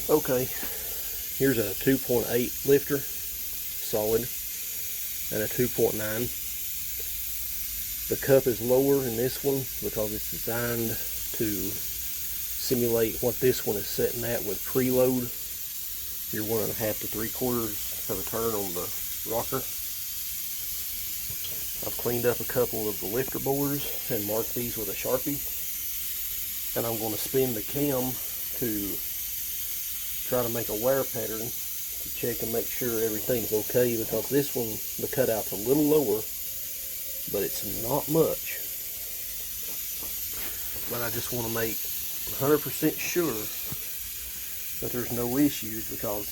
Okay, here's a 2.8 lifter, solid, and a 2.9. The cup is lower in this one because it's designed to simulate what this one is setting at with preload. You're 1.5 to 3/4 of a turn on the rocker. I've cleaned up a couple of the lifter bores and marked these with a Sharpie. And I'm going to spin the cam to try to make a wear pattern to check and make sure everything's okay, because this one, the cutout's a little lower, but it's not much. But I just want to make 100% sure that there's no issues, because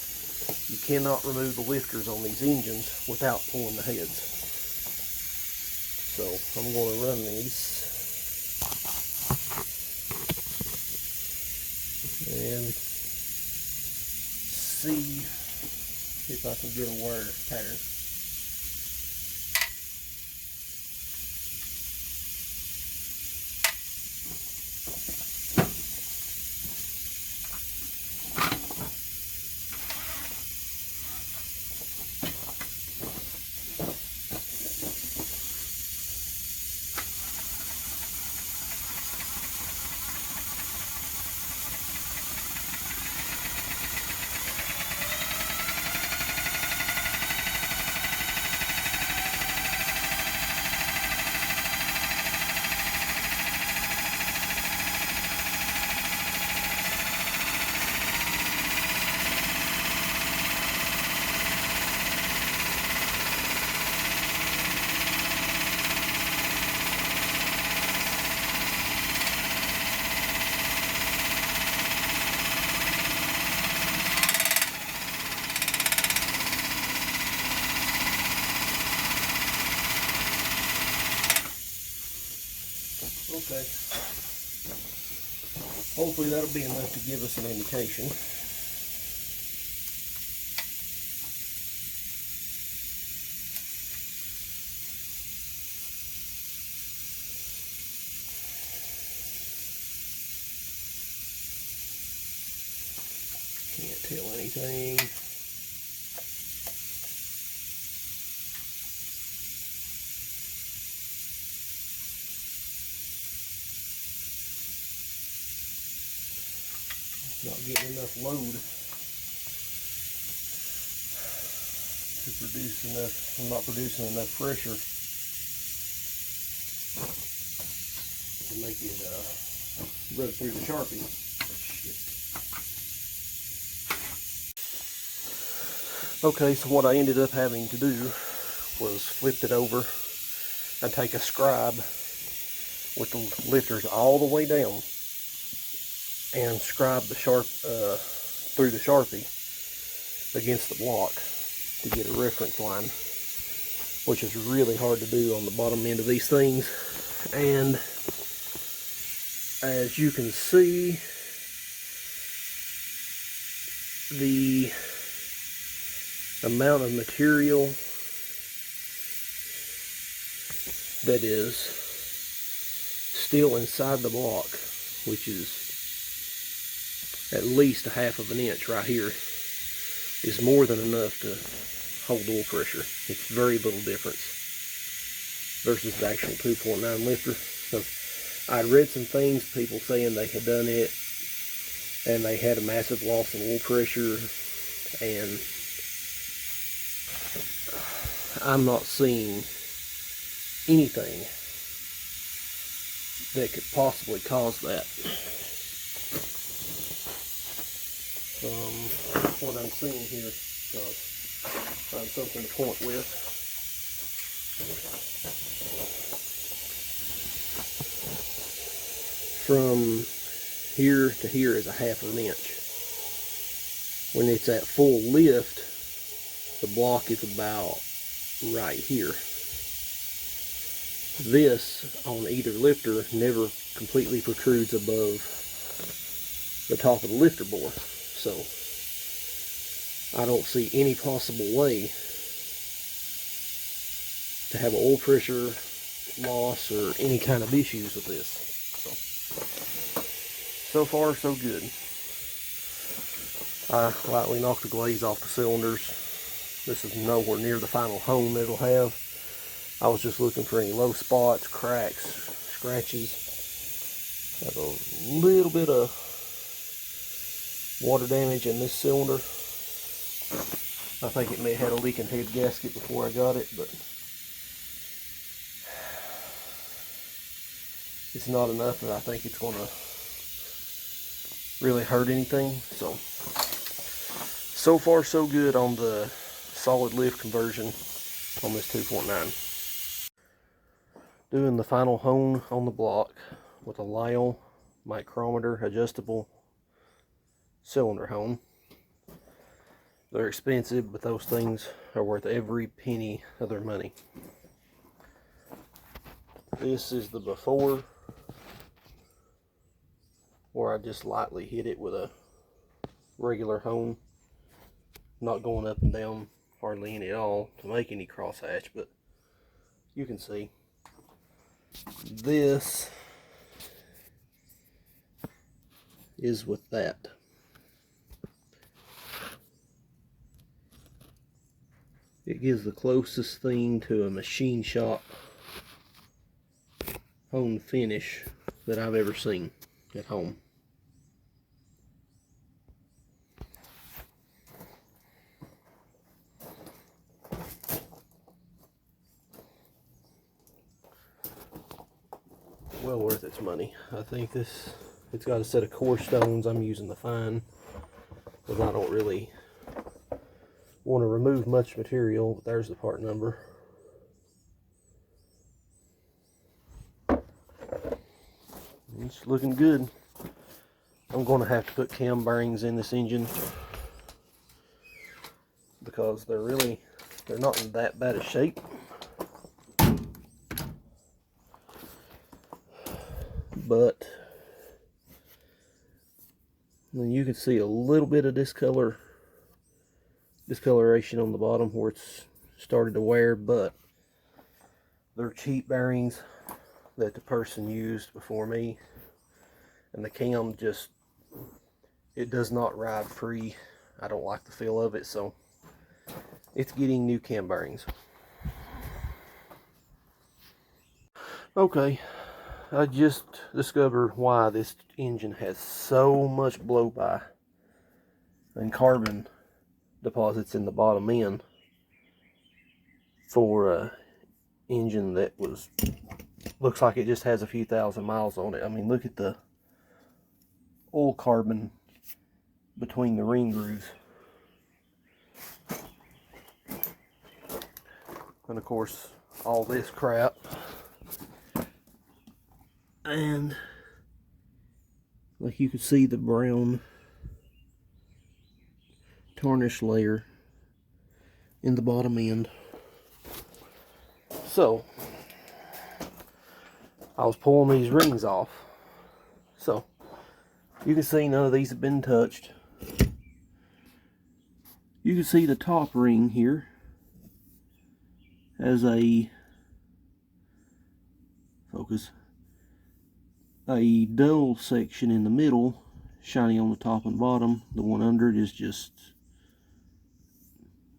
you cannot remove the lifters on these engines without pulling the heads. So I'm going to run these and see if I can get a wear pattern. Okay. Hopefully that'll be enough to give us an indication. Can't tell anything. Not getting enough load to produce enough. I'm not producing enough pressure to make it rub through the Sharpie. Okay, so what I ended up having to do was flip it over and take a scribe with the lifters all the way down and scribe the through the Sharpie against the block to get a reference line, which is really hard to do on the bottom end of these things. And as you can see, the amount of material that is still inside the block, which is at least 1/2 inch right here, is more than enough to hold oil pressure. It's very little difference versus the actual 2.9 lifter. So I'd read some things, people saying they had done it and they had a massive loss in oil pressure, and I'm not seeing anything that could possibly cause that. What I'm seeing here, because I have something to point with. From here to here is 1/2 inch. When it's at full lift, the block is about right here. This on either lifter never completely protrudes above the top of the lifter bore. So I don't see any possible way to have an oil pressure loss or any kind of issues with this. So far so good. I lightly knocked the glaze off the cylinders. This is nowhere near the final hone it'll have. I was just looking for any low spots, cracks, scratches. Have a little bit of water damage in this cylinder. I think it may have had a leaking head gasket before I got it, but it's not enough that I think it's going to really hurt anything. So far so good on the solid lift conversion on this 2.9. Doing the final hone on the block with a Lyle micrometer adjustable cylinder hone. They're expensive, but those things are worth every penny of their money. This is the before, where I just lightly hit it with a regular hone, not going up and down hardly any at all to make any crosshatch, but you can see. This is with that. It gives the closest thing to a machine shop hone finish that I've ever seen at home. Well worth its money. I think it's got a set of core stones. I'm using the fine because I don't really want to remove much material. But there's the part number. It's looking good. I'm going to have to put cam bearings in this engine because they're not in that bad a shape. But then you can see a little bit of discoloration on the bottom where it's started to wear, but they're cheap bearings that the person used before me, and the cam it does not ride free. I don't like the feel of it, so it's getting new cam bearings. Okay, I just discovered why this engine has so much blow-by and carbon deposits in the bottom end for a engine that looks like it just has a few thousand miles on it. I mean, look at the oil carbon between the ring grooves. And of course, all this crap. And like you can see the brown tarnish layer in the bottom end. So I was pulling these rings off. So you can see none of these have been touched. You can see the top ring here has a dull section in the middle, shiny on the top and bottom. The one under it is just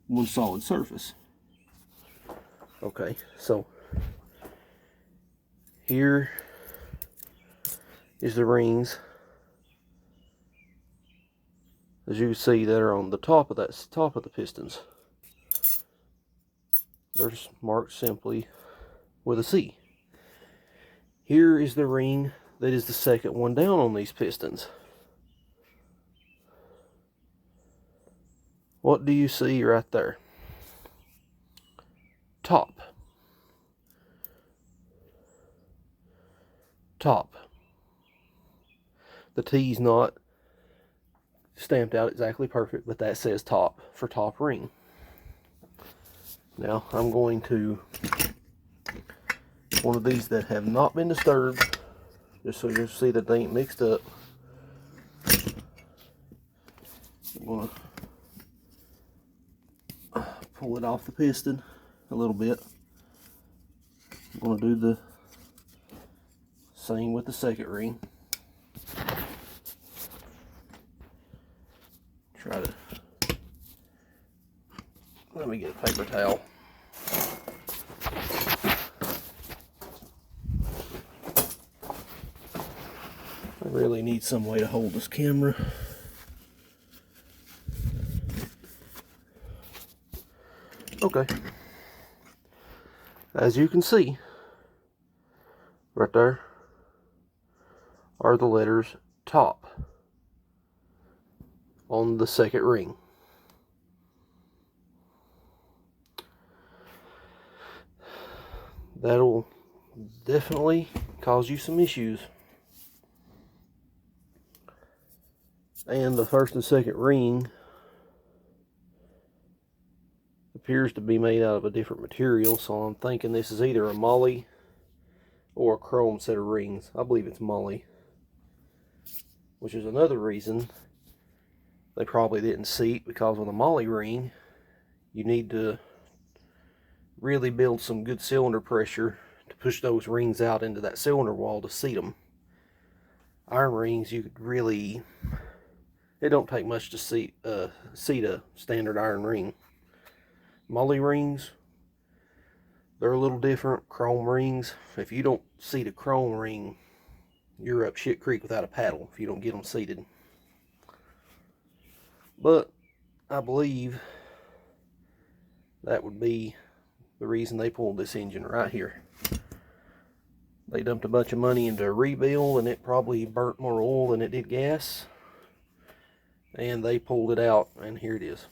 one solid surface. Okay, so here is the rings, as you can see, that are on the top of the pistons. They're just marked simply with a C. Here is the ring that is the second one down on these pistons. What do you see right there? Top. The T's not stamped out exactly perfect, but that says top for top ring. Now I'm going to one of these that have not been disturbed, just so you see that they ain't mixed up. I'm going to pull it off the piston a little bit. I'm going to do the same with the second ring. Try to, let me get a paper towel. I really need some way to hold this camera. Okay. As you can see, right there are the letters top on the second ring. That'll definitely cause you some issues. And the first and second ring appears to be made out of a different material, so I'm thinking this is either a moly or a chrome set of rings. I believe it's moly, which is another reason they probably didn't seat, because with a moly ring you need to really build some good cylinder pressure to push those rings out into that cylinder wall to seat them. Iron rings, you could really, it don't take much to seat a standard iron ring. Moly rings, they're a little different. Chrome rings, if you don't seat a chrome ring, you're up shit creek without a paddle if you don't get them seated. But I believe that would be the reason they pulled this engine right here. They dumped a bunch of money into a rebuild, and it probably burnt more oil than it did gas, and they pulled it out, and here it is.